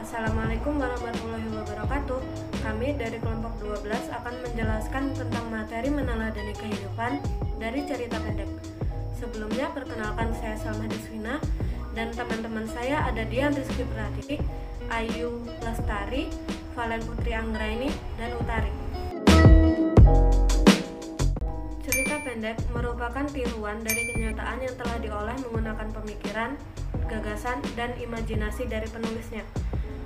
Assalamualaikum warahmatullahi wabarakatuh. Kami dari kelompok 12 akan menjelaskan tentang materi meneladani kehidupan dari cerita pendek. Sebelumnya, perkenalkan, saya Salma Deswina dan teman-teman saya ada Dian Rizky Pratiwi, Ayu Lestari, Valen Putri Anggraini, dan Utari. Cerita pendek merupakan tiruan dari kenyataan yang telah diolah menggunakan pemikiran, gagasan, dan imajinasi dari penulisnya.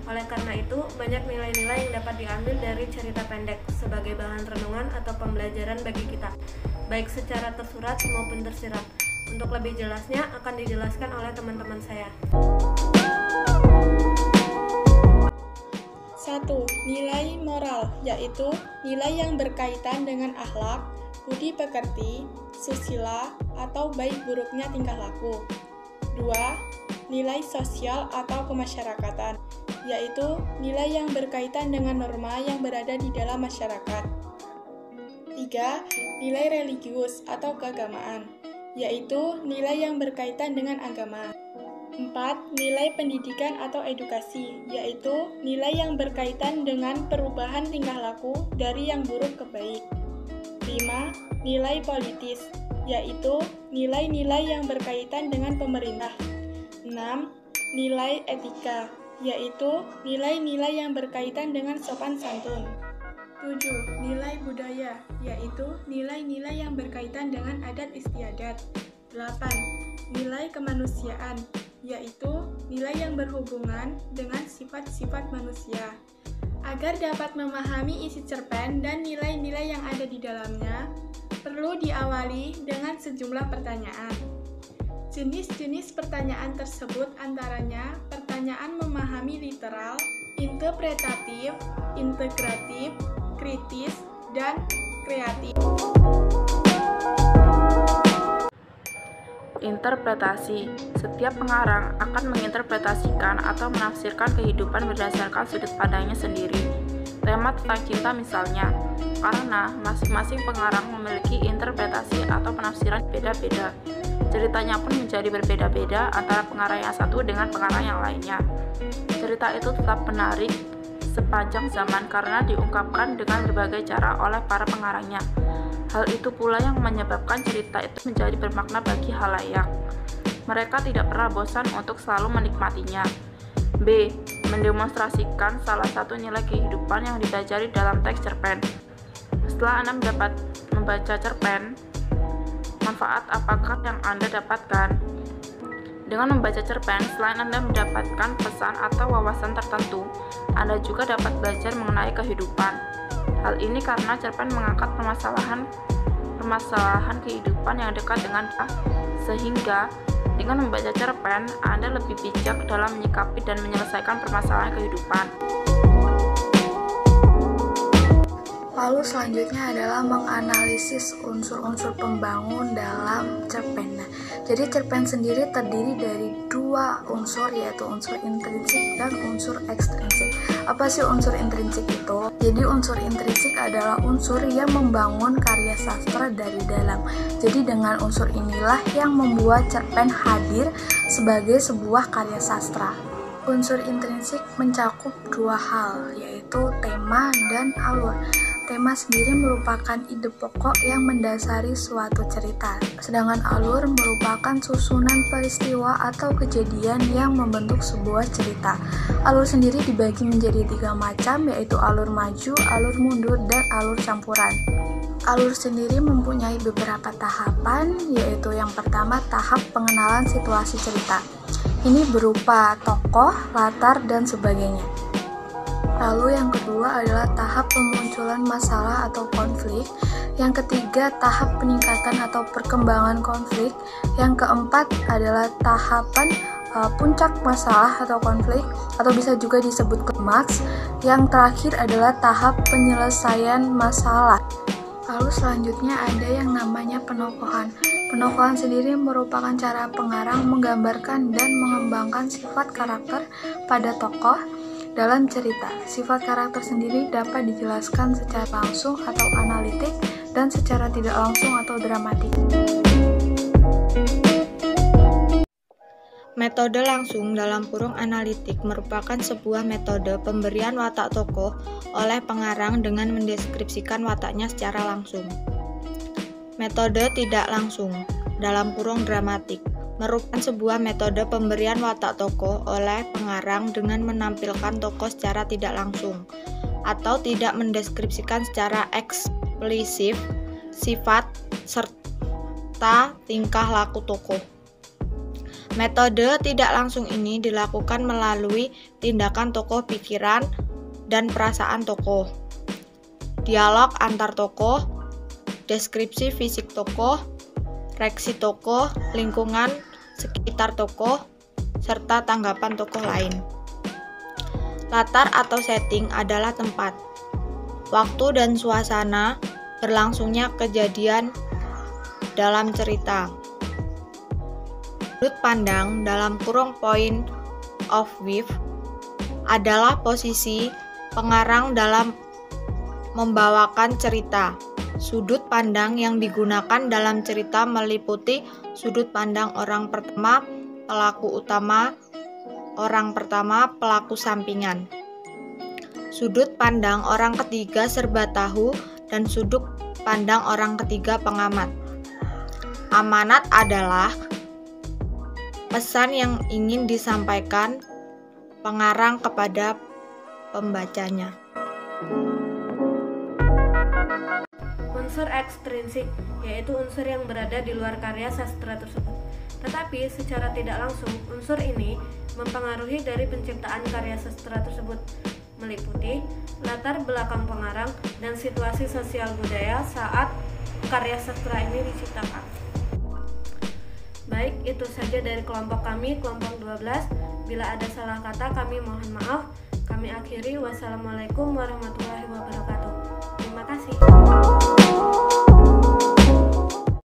Oleh karena itu, banyak nilai-nilai yang dapat diambil dari cerita pendek sebagai bahan renungan atau pembelajaran bagi kita, baik secara tersurat maupun tersirat. Untuk lebih jelasnya akan dijelaskan oleh teman-teman saya. 1. Nilai moral, yaitu nilai yang berkaitan dengan akhlak, budi pekerti, susila, atau baik buruknya tingkah laku. 2. Nilai sosial atau kemasyarakatan, yaitu nilai yang berkaitan dengan norma yang berada di dalam masyarakat. 3. Nilai religius atau keagamaan, yaitu nilai yang berkaitan dengan agama. 4. Nilai pendidikan atau edukasi, yaitu nilai yang berkaitan dengan perubahan tingkah laku dari yang buruk ke baik. 5. Nilai politis, yaitu nilai-nilai yang berkaitan dengan pemerintah. 6. Nilai etika, yaitu nilai-nilai yang berkaitan dengan sopan santun. 7. Nilai budaya, yaitu nilai-nilai yang berkaitan dengan adat istiadat. 8. Nilai kemanusiaan, yaitu nilai yang berhubungan dengan sifat-sifat manusia. Agar dapat memahami isi cerpen dan nilai-nilai yang ada di dalamnya, perlu diawali dengan sejumlah pertanyaan. Jenis-jenis pertanyaan tersebut antaranya pertanyaan memahami literal, interpretatif, integratif, kritis, dan kreatif. Interpretasi. Setiap pengarang akan menginterpretasikan atau menafsirkan kehidupan berdasarkan sudut pandangnya sendiri. Tema tentang cinta misalnya, karena masing-masing pengarang memiliki interpretasi atau penafsiran beda-beda. Ceritanya pun menjadi berbeda-beda antara pengarang yang satu dengan pengarang yang lainnya. Cerita itu tetap menarik sepanjang zaman karena diungkapkan dengan berbagai cara oleh para pengarangnya. Hal itu pula yang menyebabkan cerita itu menjadi bermakna bagi khalayak. Mereka tidak pernah bosan untuk selalu menikmatinya. B. Mendemonstrasikan salah satu nilai kehidupan yang dipelajari dalam teks cerpen. Setelah Anda membaca cerpen, manfaat apakah yang Anda dapatkan? Dengan membaca cerpen, selain Anda mendapatkan pesan atau wawasan tertentu, Anda juga dapat belajar mengenai kehidupan. Hal ini karena cerpen mengangkat permasalahan kehidupan yang dekat dengan kita, sehingga dengan membaca cerpen, Anda lebih bijak dalam menyikapi dan menyelesaikan permasalahan kehidupan. Lalu selanjutnya adalah menganalisis unsur-unsur pembangun dalam cerpen. Jadi cerpen sendiri terdiri dari dua unsur, yaitu unsur intrinsik dan unsur ekstrinsik. Apa sih unsur intrinsik itu? Jadi unsur intrinsik adalah unsur yang membangun karya sastra dari dalam. Jadi dengan unsur inilah yang membuat cerpen hadir sebagai sebuah karya sastra. Unsur intrinsik mencakup dua hal, yaitu tema dan alur. Tema sendiri merupakan ide pokok yang mendasari suatu cerita, sedangkan alur merupakan susunan peristiwa atau kejadian yang membentuk sebuah cerita. Alur sendiri dibagi menjadi 3 macam, yaitu alur maju, alur mundur, dan alur campuran. Alur sendiri mempunyai beberapa tahapan, yaitu yang pertama tahap pengenalan situasi cerita. Ini berupa tokoh, latar, dan sebagainya. Lalu yang kedua adalah tahap pemunculan masalah atau konflik. Yang ketiga, tahap peningkatan atau perkembangan konflik. Yang keempat adalah tahapan puncak masalah atau konflik, atau bisa juga disebut klimaks. Yang terakhir adalah tahap penyelesaian masalah. Lalu selanjutnya ada yang namanya penokohan. Penokohan sendiri merupakan cara pengarang menggambarkan dan mengembangkan sifat karakter pada tokoh dalam cerita. Sifat karakter sendiri dapat dijelaskan secara langsung atau analitik dan secara tidak langsung atau dramatik. Metode langsung (analitik) merupakan sebuah metode pemberian watak tokoh oleh pengarang dengan mendeskripsikan wataknya secara langsung. Metode tidak langsung (dramatik) merupakan sebuah metode pemberian watak tokoh oleh pengarang dengan menampilkan tokoh secara tidak langsung atau tidak mendeskripsikan secara eksplisit sifat serta tingkah laku tokoh. Metode tidak langsung ini dilakukan melalui tindakan tokoh, pikiran, dan perasaan tokoh, dialog antar tokoh, deskripsi fisik tokoh, reaksi tokoh, lingkungan sekitar tokoh, serta tanggapan tokoh lain. Latar atau setting adalah tempat, waktu, dan suasana berlangsungnya kejadian dalam cerita. Sudut pandang (point of view) adalah posisi pengarang dalam membawakan cerita. Sudut pandang yang digunakan dalam cerita meliputi sudut pandang orang pertama, pelaku utama, orang pertama, pelaku sampingan, sudut pandang orang ketiga serba tahu, dan sudut pandang orang ketiga pengamat. Amanat adalah pesan yang ingin disampaikan pengarang kepada pembacanya. Unsur ekstrinsik, yaitu unsur yang berada di luar karya sastra tersebut. Tetapi secara tidak langsung, unsur ini mempengaruhi dari penciptaan karya sastra tersebut, meliputi latar belakang pengarang dan situasi sosial budaya saat karya sastra ini diciptakan. Baik, itu saja dari kelompok kami, kelompok 12. Bila ada salah kata, kami mohon maaf. Kami akhiri. Wassalamualaikum warahmatullahi wabarakatuh. Terima kasih.